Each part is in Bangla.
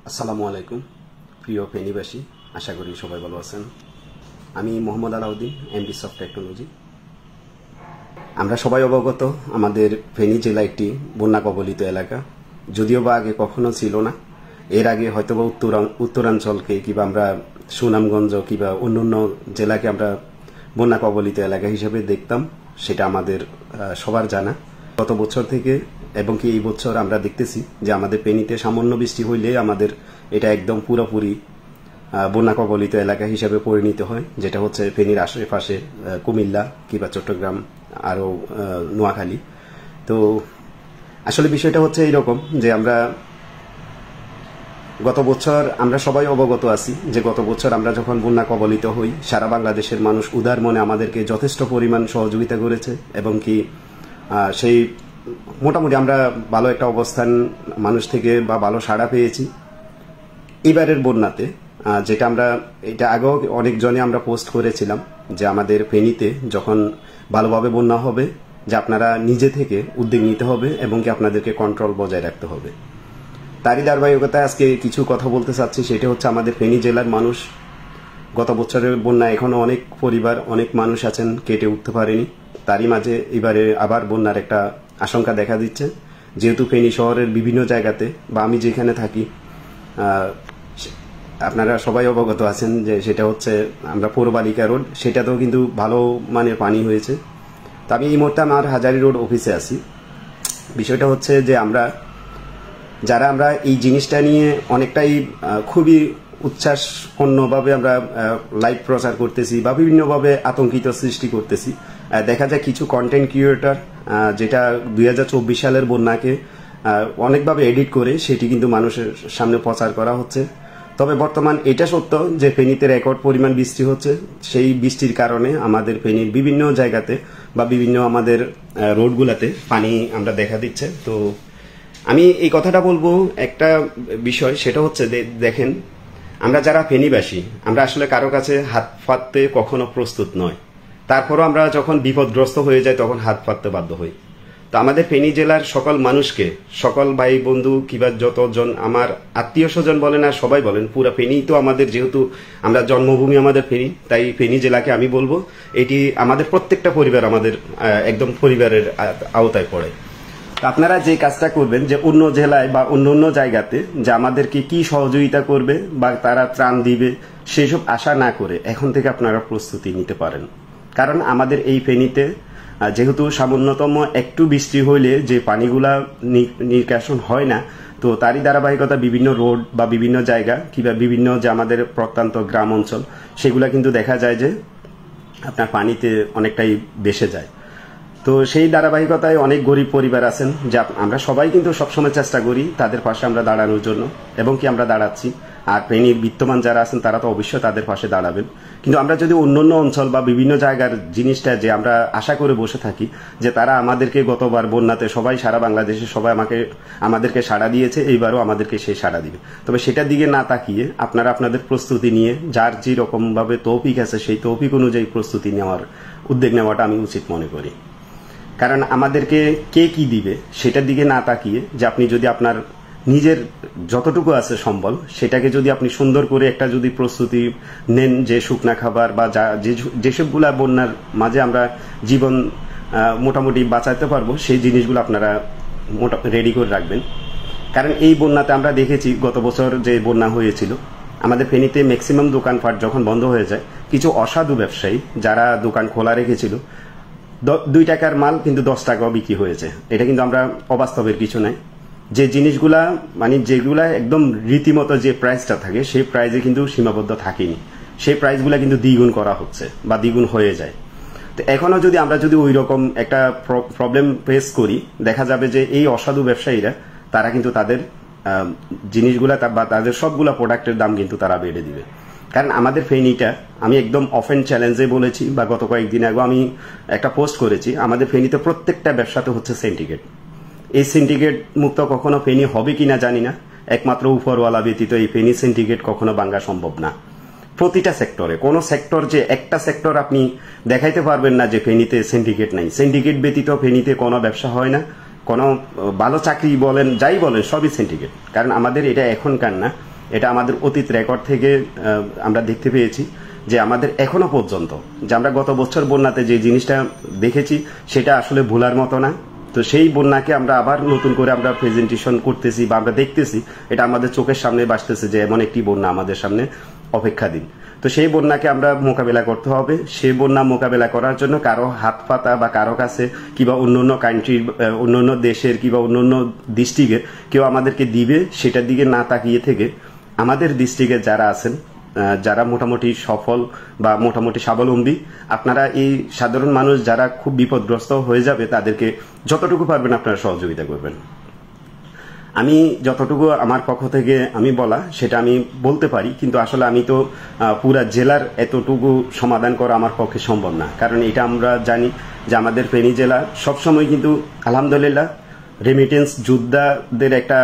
আসসালামু আলাইকুম প্রিয় ফেনীবাসী, আশা করি সবাই ভালো আছেন। আমি Mohammad Alauddin, MD soft technology. আমরা সবাই অবগত, আমাদের ফেনী জেলা একটি বন্যা কবলিত এলাকা, যদিও বা আগে কখনো ছিল না। এর আগে হয়তোবা উত্তরাঞ্চলকে কিংবা আমরা সুনামগঞ্জ কিংবা অন্যান্য জেলাকে আমরা বন্যা কবলিত এলাকা হিসেবে দেখতাম, সেটা আমাদের সবার জানা। গত বছর থেকে এবং কি এই বছর আমরা দেখতেছি যে আমাদের ফেনীতে সামান্য বৃষ্টি হইলে আমাদের এটা একদম পুরোপুরি বন্যা কবলিত এলাকা হিসেবে পরিণত হয়, যেটা হচ্ছে ফেনীর আশেপাশে কুমিল্লা কিংবা চট্টগ্রাম আরও নোয়াখালী। তো আসলে বিষয়টা হচ্ছে এইরকম যে আমরা গত বছর আমরা সবাই অবগত আছি যে গত বছর আমরা যখন বন্যা কবলিত হই, সারা বাংলাদেশের মানুষ উদার মনে আমাদেরকে যথেষ্ট পরিমাণ সহযোগিতা করেছে এবং কি সেই মোটামুটি আমরা ভালো একটা অবস্থান মানুষ থেকে বা ভালো সাড়া পেয়েছি। এবারের বন্যাতে যেটা আমরা এটা আগেও অনেকজনে আমরা পোস্ট করেছিলাম যে আমাদের ফেনীতে যখন ভালোভাবে বন্যা হবে যে আপনারা নিজে থেকে উদ্যোগ নিতে হবে এবং কি আপনাদেরকে কন্ট্রোল বজায় রাখতে হবে। তারই ধারাবাহিকতায় আজকে কিছু কথা বলতে চাচ্ছি। সেটা হচ্ছে আমাদের ফেনী জেলার মানুষ গত বছরের বন্যা এখনো অনেক পরিবার অনেক মানুষ আছেন কেটে উঠতে পারেনি। তারই মাঝে এবারে আবার বন্যার একটা আশঙ্কা দেখা দিচ্ছে, যেহেতু ফেনী শহরের বিভিন্ন জায়গাতে বা আমি যেখানে থাকি আপনারা সবাই অবগত আছেন যে সেটা হচ্ছে আমরা পৌরবালিকা রোড, সেটাতেও কিন্তু ভালো মানের পানি হয়েছে। তো আমি এই মুহূর্তে আমার হাজারি রোড অফিসে আছি। বিষয়টা হচ্ছে যে আমরা এই জিনিসটা নিয়ে অনেকটাই খুবই উচ্ছ্বাসপূর্ণভাবে আমরা লাইভ প্রচার করতেছি বা বিভিন্নভাবে আতঙ্কিত সৃষ্টি করতেছি। দেখা যায় কিছু কন্টেন্ট ক্রিয়েটর যেটা 2024 সালের বন্যাকে অনেকভাবে এডিট করে সেটি কিন্তু মানুষের সামনে প্রচার করা হচ্ছে। তবে বর্তমান এটা সত্য যে ফেনীতে রেকর্ড পরিমাণ বৃষ্টি হচ্ছে। সেই বৃষ্টির কারণে আমাদের ফেনীর বিভিন্ন জায়গাতে বা বিভিন্ন আমাদের রোডগুলোতে পানি আমরা দেখা দিচ্ছে। তো আমি এই কথাটা বলবো একটা বিষয়, সেটা হচ্ছে দেখেন, আমরা যারা ফেনীবাসী আমরা আসলে কারো কাছে হাত পাততে কখনো প্রস্তুত নয়। তারপরও আমরা যখন বিপদগ্রস্ত হয়ে যাই তখন হাত পাততে বাধ্য হই। তো আমাদের ফেনী জেলার সকল মানুষকে, সকল ভাই বন্ধু কিংবা যতজন আমার আত্মীয় স্বজন বলেন আর সবাই বলেন, পুরা ফেনী তো আমাদের, যেহেতু আমরা জন্মভূমি আমাদের ফেনী, তাই ফেনী জেলাকে আমি বলবো এটি আমাদের প্রত্যেকটা পরিবার আমাদের একদম পরিবারের আওতায় পড়ে। আপনারা যে কাজটা করবেন যে অন্য জেলায় বা অন্য জায়গাতে যে আমাদেরকে কি সহযোগিতা করবে বা তারা ত্রাণ দিবে সেসব আশা না করে এখন থেকে আপনারা প্রস্তুতি নিতে পারেন। কারণ আমাদের এই ফেনীতে যেহেতু সামান্যতম একটু বৃষ্টি হইলে যে পানিগুলা নিষ্কাশন হয় না, তো তারই ধারাবাহিকতা বিভিন্ন রোড বা বিভিন্ন জায়গা কিংবা বিভিন্ন যে আমাদের প্রত্যন্ত গ্রাম অঞ্চল সেগুলা কিন্তু দেখা যায় যে আপনার পানিতে অনেকটাই ভেসে যায়। তো সেই ধারাবাহিকতায় অনেক গরিব পরিবার আছেন, যা আমরা সবাই কিন্তু সবসময় চেষ্টা করি তাদের পাশে আমরা দাঁড়ানোর জন্য এবং কি আমরা দাঁড়াচ্ছি। আর ফেনীর বিত্তমান যারা আছেন তারা তো অবশ্যই তাদের পাশে দাঁড়াবেন। কিন্তু আমরা যদি অন্যান্য অঞ্চল বা বিভিন্ন জায়গার জিনিসটা যে আমরা আশা করে বসে থাকি যে তারা আমাদেরকে গতবার বন্যাতে সবাই সারা বাংলাদেশে সবাই আমাদেরকে সাড়া দিয়েছে, এইবারও আমাদেরকে সেই সাড়া দিবে, তবে সেটার দিকে না তাকিয়ে আপনারা আপনাদের প্রস্তুতি নিয়ে যার যে রকমভাবে তৌফিক আছে সেই তৌফিক অনুযায়ী প্রস্তুতি নেওয়ার উদ্যোগ নেওয়াটা আমি উচিত মনে করি। কারণ আমাদেরকে কে কি দিবে সেটার দিকে না তাকিয়ে যে আপনি যদি আপনার নিজের যতটুকু আছে সম্বল সেটাকে যদি আপনি সুন্দর করে একটা যদি প্রস্তুতি নেন, যে শুকনা খাবার বা যেসবগুলা বন্যার মাঝে আমরা জীবন মোটামুটি বাঁচাতে পারবো সেই জিনিসগুলো আপনারা রেডি করে রাখবেন। কারণ এই বন্যাতে আমরা দেখেছি গত বছর যে বন্যা হয়েছিল আমাদের ফেনীতে ম্যাক্সিমাম দোকানপাট যখন বন্ধ হয়ে যায়, কিছু অসাধু ব্যবসায়ী যারা দোকান খোলা রেখেছিল 2 টাকার মাল কিন্তু 10 টাকাও বিক্রি হয়েছে। এটা কিন্তু আমরা অবাস্তবের কিছু নাই। যে জিনিসগুলা মানে যেগুলা একদম রীতিমতো যে প্রাইসটা থাকে সেই প্রাইসে কিন্তু সীমাবদ্ধ থাকেনি, সেই প্রাইসগুলা কিন্তু দ্বিগুণ করা হচ্ছে বা দ্বিগুণ হয়ে যায়। তো এখনো যদি আমরা ওই রকম একটা প্রবলেম ফেস করি, দেখা যাবে যে এই অসাধু ব্যবসায়ীরা তারা কিন্তু তাদের জিনিসগুলা বা তাদের সবগুলা প্রোডাক্টের দাম কিন্তু তারা বেড়ে দিবে। কারণ আমাদের ফেনীটা আমি একদম অফেন চ্যালেঞ্জে বলেছি বা গত কয়েকদিন আগে আমি একটা পোস্ট করেছি, আমাদের ফেনীতে প্রত্যেকটা ব্যবসাতে হচ্ছে সিন্ডিকেট। এই সিন্ডিকেট মুক্ত কখনো ফেনী হবে কিনা জানি না, একমাত্র উপরওয়ালা ব্যতীত এই ফেনী সিন্ডিকেট কখনো ভাঙা সম্ভব না। প্রতিটা সেক্টরে, কোনো সেক্টর যে একটা সেক্টর আপনি দেখাইতে পারবেন না যে ফেনীতে সিন্ডিকেট নাই। সিন্ডিকেট ব্যতীত ফেনীতে কোনো ব্যবসা হয় না, কোনো ভালো চাকরি বলেন যাই বলেন সবই সিন্ডিকেট। কারণ আমাদের এটা এখনকার না, এটা আমাদের অতীত রেকর্ড থেকে আমরা দেখতে পেয়েছি যে আমাদের এখনো পর্যন্ত যে আমরা গত বছর বন্যাতে যে জিনিসটা দেখেছি সেটা আসলে ভোলার মতো না। তো সেই বন্যাকে আমরা আবার নতুন করে আমরা প্রেজেন্টেশন করতেছি বা আমরা দেখতেছি, এটা আমাদের চোখের সামনে ভাসতেছে যে এমন একটি বন্যা আমাদের সামনে অপেক্ষাধীন। তো সেই বন্যাকে আমরা মোকাবেলা করতে হবে। সেই বন্যা মোকাবেলা করার জন্য কারো হাত পাতা বা কারো কাছে কিংবা অন্যান্য কান্ট্রির, অন্যান্য দেশের কিংবা অন্যান্য ডিস্ট্রিক্টের কেউ আমাদেরকে দিবে সেটার দিকে না তাকিয়ে থেকে আমাদের ডিস্ট্রিক্টে যারা আছেন, যারা মোটামুটি সফল বা মোটামুটি স্বাবলম্বী, আপনারা এই সাধারণ মানুষ যারা খুব বিপদগ্রস্ত হয়ে যাবে তাদেরকে যতটুকু পারবেন আপনারা সহযোগিতা করবেন। আমি যতটুকু আমার পক্ষ থেকে আমি বলা সেটা আমি বলতে পারি, কিন্তু আসলে আমি তো পুরা জেলার এতটুকু সমাধান করা আমার পক্ষে সম্ভব না। কারণ এটা আমরা জানি যে আমাদের ফেনী জেলা সবসময় কিন্তু আলহামদুলিল্লাহ রেমিটেন্স যোদ্ধাদের একটা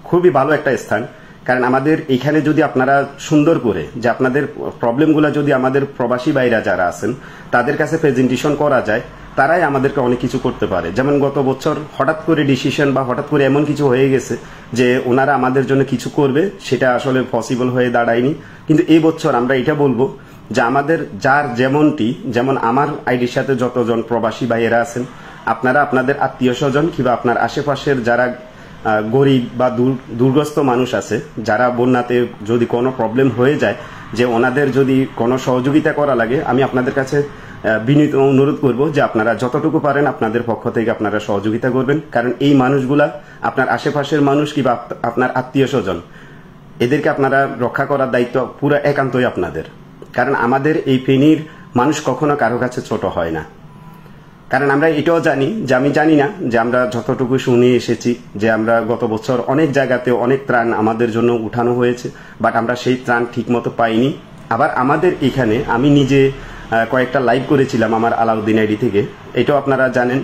খুবই ভালো একটা স্থান। কারণ আমাদের এখানে যদি আপনারা সুন্দর করে যে আপনাদের প্রবলেমগুলো যদি আমাদের প্রবাসী ভাইরা যারা আছেন তাদের কাছে প্রেজেন্টেশন করা যায়, তারাই আমাদেরকে অনেক কিছু করতে পারে। যেমন গত বছর হঠাৎ করে ডিসিশন বা হঠাৎ করে এমন কিছু হয়ে গেছে যে ওনারা আমাদের জন্য কিছু করবে, সেটা আসলে পসিবল হয়ে দাঁড়ায়নি। কিন্তু এই বছর আমরা এটা বলবো যে আমাদের যার যেমনটি, যেমন আমার আইডির সাথে যতজন প্রবাসী ভাইয়েরা আছেন, আপনারা আপনাদের আত্মীয় স্বজন কিংবা আপনার আশেপাশের যারা গরিব বা দুর্গস্ত মানুষ আছে, যারা বন্যাতে যদি কোনো প্রবলেম হয়ে যায়, যে ওনাদের যদি কোনো সহযোগিতা করা লাগে, আমি আপনাদের কাছে বিনীত অনুরোধ করব যে আপনারা যতটুকু পারেন আপনাদের পক্ষ থেকে আপনারা সহযোগিতা করবেন। কারণ এই মানুষগুলা আপনার আশেপাশের মানুষ কিংবা আপনার আত্মীয় স্বজন, এদেরকে আপনারা রক্ষা করার দায়িত্ব পুরো একান্তই আপনাদের। কারণ আমাদের এই ফেনীর মানুষ কখনো কারো কাছে ছোট হয় না। কারণ আমরা এটাও জানি যে, আমি জানি না যে আমরা যতটুকু শুনে এসেছি যে আমরা গত বছর অনেক জায়গাতে অনেক ত্রাণ আমাদের জন্য উঠানো হয়েছে, বাট আমরা সেই ত্রাণ ঠিক মতো পাইনি। আবার আমাদের এখানে আমি নিজে কয়েকটা লাইভ করেছিলাম আমার আলাউদ্দিন আইডি থেকে। এটাও আপনারা জানেন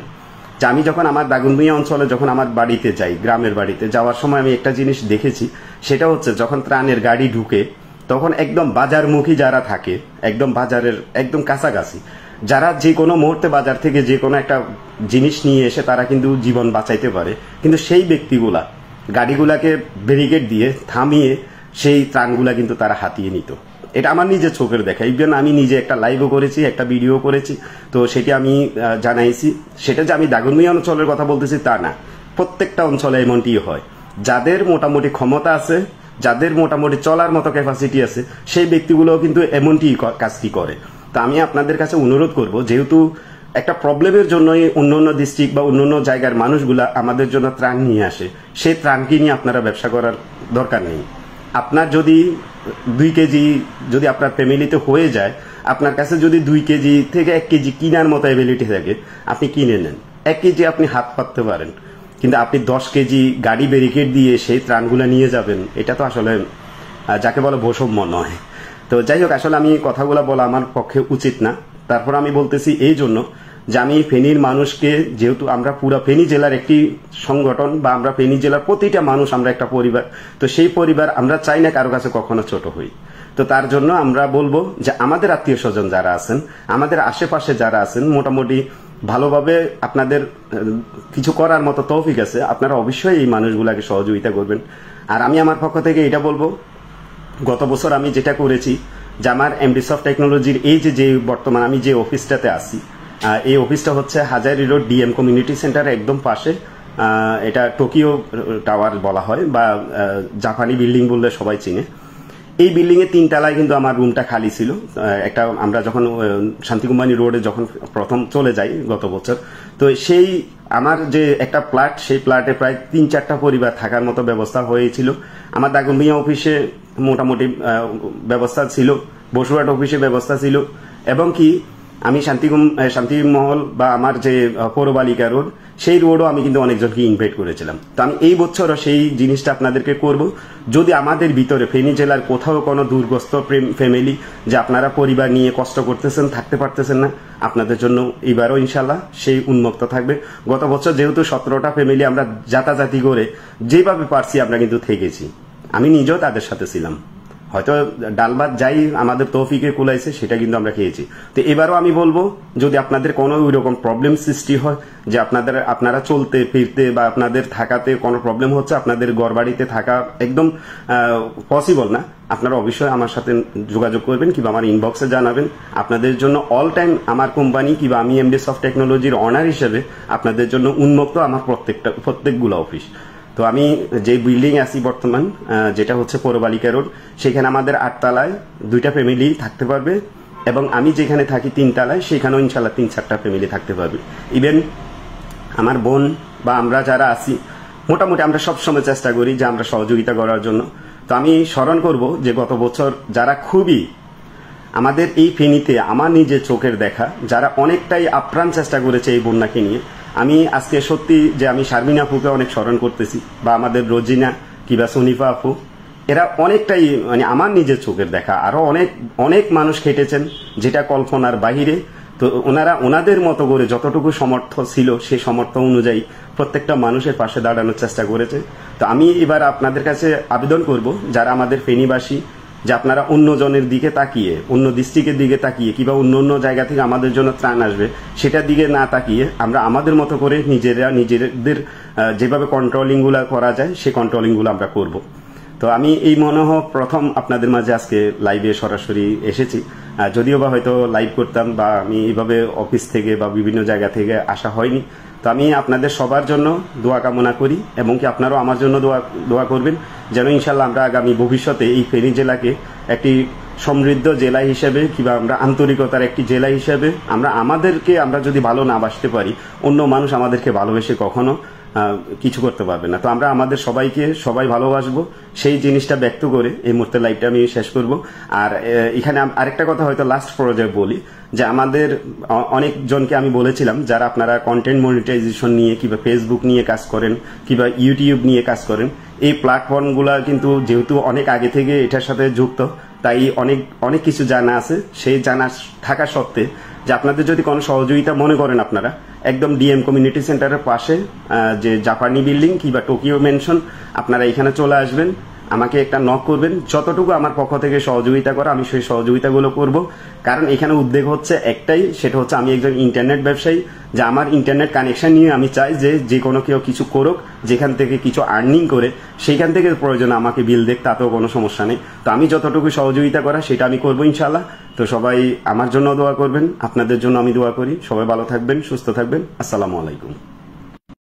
যে আমি যখন আমার দাগনভূঞা অঞ্চলে যখন আমার বাড়িতে যাই, গ্রামের বাড়িতে যাওয়ার সময় আমি একটা জিনিস দেখেছি, সেটা হচ্ছে যখন ত্রাণের গাড়ি ঢুকে তখন একদম বাজারমুখী যারা থাকে, একদম বাজারের একদম কাছাকাছি, যারা যে কোনো মুহূর্তে বাজার থেকে যে কোনো একটা জিনিস নিয়ে এসে তারা কিন্তু জীবন বাঁচাইতে পারে, কিন্তু সেই ব্যক্তিগুলা গাড়িগুলাকে ব্যারিকেড দিয়ে থামিয়ে সেই ত্রাণগুলা কিন্তু তারা হাতিয়ে নিত। এটা আমার নিজের চোখের দেখা। ইভেন আমি নিজে একটা লাইভও করেছি, একটা ভিডিও করেছি, তো সেটি আমি জানাইছি। সেটা যে আমি দাগনভূঞা অঞ্চলের কথা বলতেছি তা না, প্রত্যেকটা অঞ্চলে এমনটি হয়। যাদের মোটামুটি ক্ষমতা আছে, যাদের মোটামুটি চলার মতো ক্যাপাসিটি আছে, সেই ব্যক্তিগুলোও কিন্তু এমনটি কাজটি করে। তো আমি আপনাদের কাছে অনুরোধ করব, যেহেতু একটা প্রবলেমের জন্যই অন্যান্য ডিস্ট্রিক্ট বা অন্যান্য জায়গার মানুষগুলা আমাদের জন্য ত্রাণ নিয়ে আসে, সেই ত্রাণকে নিয়ে আপনারা ব্যবসা করার দরকার নেই। আপনার যদি 2 কেজি যদি আপনার ফ্যামিলিতে হয়ে যায়, আপনার কাছে যদি 2 কেজি থেকে 1 কেজি কেনার মতো অ্যাবিলিটি থাকে, আপনি কিনে নেন। 1 কেজি আপনি হাত পাততে পারেন, কিন্তু আপনি 10 কেজি গাড়ি ব্যারিকেড দিয়ে সেই ত্রাণগুলো নিয়ে যাবেন, এটা তো আসলে যাকে বলে বৈষম্য নয়। তো যাই হোক, আসলে আমি কথাগুলো বলা আমার পক্ষে উচিত না। তারপর আমি বলতেছি এই জন্য যে আমি ফেনীর মানুষকে, যেহেতু আমরা পুরো ফেনী জেলার একটি সংগঠন বা আমরা ফেনী জেলার প্রতিটা মানুষ আমরা একটা পরিবার, তো সেই পরিবার আমরা চাই না কারো কাছে কখনো ছোট হই। তো তার জন্য আমরা বলবো যে আমাদের আত্মীয় স্বজন যারা আছেন, আমাদের আশেপাশে যারা আছেন, মোটামুটি ভালোভাবে আপনাদের কিছু করার মতো তৌফিক আছে, আপনারা অবশ্যই এই মানুষগুলাকে সহযোগিতা করবেন। আর আমি আমার পক্ষ থেকে এটা বলবো, গত বছর আমি যেটা করেছি যে আমার এমডি সফট টেকনোলজির এই যে বর্তমান আমি যে অফিসটাতে আছি, এই অফিসটা হচ্ছে হাজারি রোড ডিএম কমিউনিটি সেন্টারের একদম পাশে। এটা টোকিও টাওয়ার বলা হয় বা জাপানি বিল্ডিং বললে সবাই চিনে। এই বিল্ডিং এর 3 তলায় কিন্তু আমার রুমটা খালি ছিল। একটা আমরা যখন শান্তিকুম্বানি রোডে যখন প্রথম চলে যাই গত বছর, তো সেই আমার যে একটা ফ্ল্যাট, সেই ফ্ল্যাটে প্রায় 3-4টা পরিবার থাকার মতো ব্যবস্থা হয়েছিল। আমার দাগনভূঞা অফিসে মোটামুটি ব্যবস্থা ছিল, বসুরহাট অফিসে ব্যবস্থা ছিল, এবং কি আমি শান্তিমহল বা আমার যে পৌরবালিকা রোড, সেই রোডও আমি কিন্তু অনেকজনকে ইনভাইট করেছিলাম। তো আমি এই বছরও সেই জিনিসটা আপনাদেরকে করব। যদি আমাদের ভিতরে ফেনী জেলার কোথাও কোনো দুর্গস্ত ফ্যামিলি, যে আপনারা পরিবার নিয়ে কষ্ট করতেছেন, থাকতে পারতেছেন না, আপনাদের জন্য এবারও ইনশাল্লাহ সেই উন্মুক্ত থাকবে। গত বছর যেহেতু 17টা ফ্যামিলি আমরা জাতাজাতি করে যেভাবে পারছি আমরা কিন্তু থেকেছি, আমি নিজেও তাদের সাথে ছিলাম। হয়তো ডাল ভাত যাই আমাদের তৌফিকে কুলাইছে সেটা কিন্তু আমরা খেয়েছি। তো এবারও আমি বলবো যদি আপনাদের কোনো ওই রকম প্রবলেম সৃষ্টি হয় যে আপনারা চলতে ফিরতে বা আপনাদের থাকাতে কোনো প্রবলেম হচ্ছে, আপনাদের ঘর বাড়িতে থাকা একদম পসিবল না, আপনারা অবশ্যই আমার সাথে যোগাযোগ করবেন কিংবা আমার ইনবক্সে জানাবেন। আপনাদের জন্য অল টাইম আমার কোম্পানি কিংবা আমি এমডি সফট টেকনোলজির অনার হিসেবে আপনাদের জন্য উন্মুক্ত আমার প্রত্যেকগুলো অফিস। তো আমি যে বিল্ডিং আছি বর্তমান, যেটা হচ্ছে পৌরবালিকা রোড, সেখানে আমাদের 8 তলায় 2টা ফ্যামিলি থাকতে পারবে, এবং আমি যেখানে থাকি 3 তলায় সেখানেও ইনশাল্লাহ 3-4টা ফ্যামিলি থাকতে পারবে। ইভেন আমার বোন বা আমরা যারা আছি মোটামুটি আমরা সবসময় চেষ্টা করি যে আমরা সহযোগিতা করার জন্য। তো আমি স্মরণ করব যে গত বছর যারা খুবই আমাদের এই ফেনীতে আমার নিজের চোখের দেখা যারা অনেকটাই আপ্রাণ চেষ্টা করেছে এই বন্যাকে নিয়ে, আমি আজকে সত্যি যে আমি শারমিন আপুকে অনেক স্মরণ করতেছি, বা আমাদের রোজিনা কিংবা সনিফা আপু, এরা অনেকটাই মানে আমার নিজের চোখের দেখা। আরো অনেক অনেক মানুষ খেটেছেন যেটা কল্পনার বাহিরে। তো ওনাদের মতো করে যতটুকু সমর্থ ছিল সেই সমর্থ অনুযায়ী প্রত্যেকটা মানুষের পাশে দাঁড়ানোর চেষ্টা করেছে। তো আমি এবার আপনাদের কাছে আবেদন করব যারা আমাদের ফেনীবাসী, যে আপনারা অন্য জনের দিকে তাকিয়ে, অন্য ডিস্ট্রিক্টের দিকে তাকিয়ে কিংবা অন্য অন্য জায়গা থেকে আমাদের জন্য ত্রাণ আসবে সেটার দিকে না তাকিয়ে আমরা আমাদের মতো করে নিজেদের যেভাবে কন্ট্রোলিং গুলা করা যায় সেই কন্ট্রোলিং গুলো আমরা করব। তো আমি এই মনে হয় প্রথম আপনাদের মাঝে আজকে লাইভে সরাসরি এসেছি, যদিও বা হয়তো লাইভ করতাম বা আমি এইভাবে অফিস থেকে বা বিভিন্ন জায়গা থেকে আসা হয়নি। তো আমি আপনাদের সবার জন্য দোয়া কামনা করি, এবং কি আপনারাও আমার জন্য দোয়া করবেন যেন ইনশাল্লাহ আমরা আগামী ভবিষ্যতে এই ফেনী জেলাকে একটি সমৃদ্ধ জেলা হিসেবে কিংবা আমরা আন্তরিকতার একটি জেলা হিসেবে আমরা যদি ভালো না বাসতে পারি, অন্য মানুষ আমাদেরকে ভালোবেসে কখনো কিছু করতে পারবে না। তো আমরা আমাদের সবাই ভালোবাসবো, সেই জিনিসটা ব্যক্ত করে এই মুহূর্তে লাইভটা আমি শেষ করব। আর এখানে আরেকটা কথা হয়তো লাস্ট পর্যায়ে বলি, যে আমাদের অনেকজনকে আমি বলেছিলাম যারা আপনারা কন্টেন্ট মনিটাইজেশন নিয়ে কিংবা ফেসবুক নিয়ে কাজ করেন কিংবা ইউটিউব নিয়ে কাজ করেন, এই প্ল্যাটফর্মগুলা কিন্তু যেহেতু অনেক আগে থেকে এটার সাথে যুক্ত, তাই অনেক কিছু জানা আছে। সেই জানা থাকা সত্ত্বে যে আপনাদের যদি কোনো সহযোগিতা মনে করেন, আপনারা একদম ডিএম কমিউনিটি সেন্টারের পাশে যে জাপানি বিল্ডিং কিংবা টোকিও মেনশন, আপনারা এখানে চলে আসবেন, আমাকে একটা নক করবেন, যতটুকু আমার পক্ষ থেকে সহযোগিতা করা আমি সেই সহযোগিতাগুলো করব। কারণ এখানে উদ্বেগ হচ্ছে একটাই, সেটা হচ্ছে আমি একজন ইন্টারনেট ব্যবসায়ী, যে আমার ইন্টারনেট কানেকশন নিয়ে আমি চাই যে কোনো কেউ কিছু করুক, যেখান থেকে কিছু আর্নিং করে সেইখান থেকে প্রয়োজন আমাকে বিল দেখ, তাতেও কোনো সমস্যা নেই। তো আমি যতটুকু সহযোগিতা করা সেটা আমি করবো ইনশাল্লাহ। তো সবাই আমার জন্য দোয়া করবেন, আপনাদের জন্য আমি দোয়া করি। সবাই ভালো থাকবেন, সুস্থ থাকবেন। আসসালামু আলাইকুম।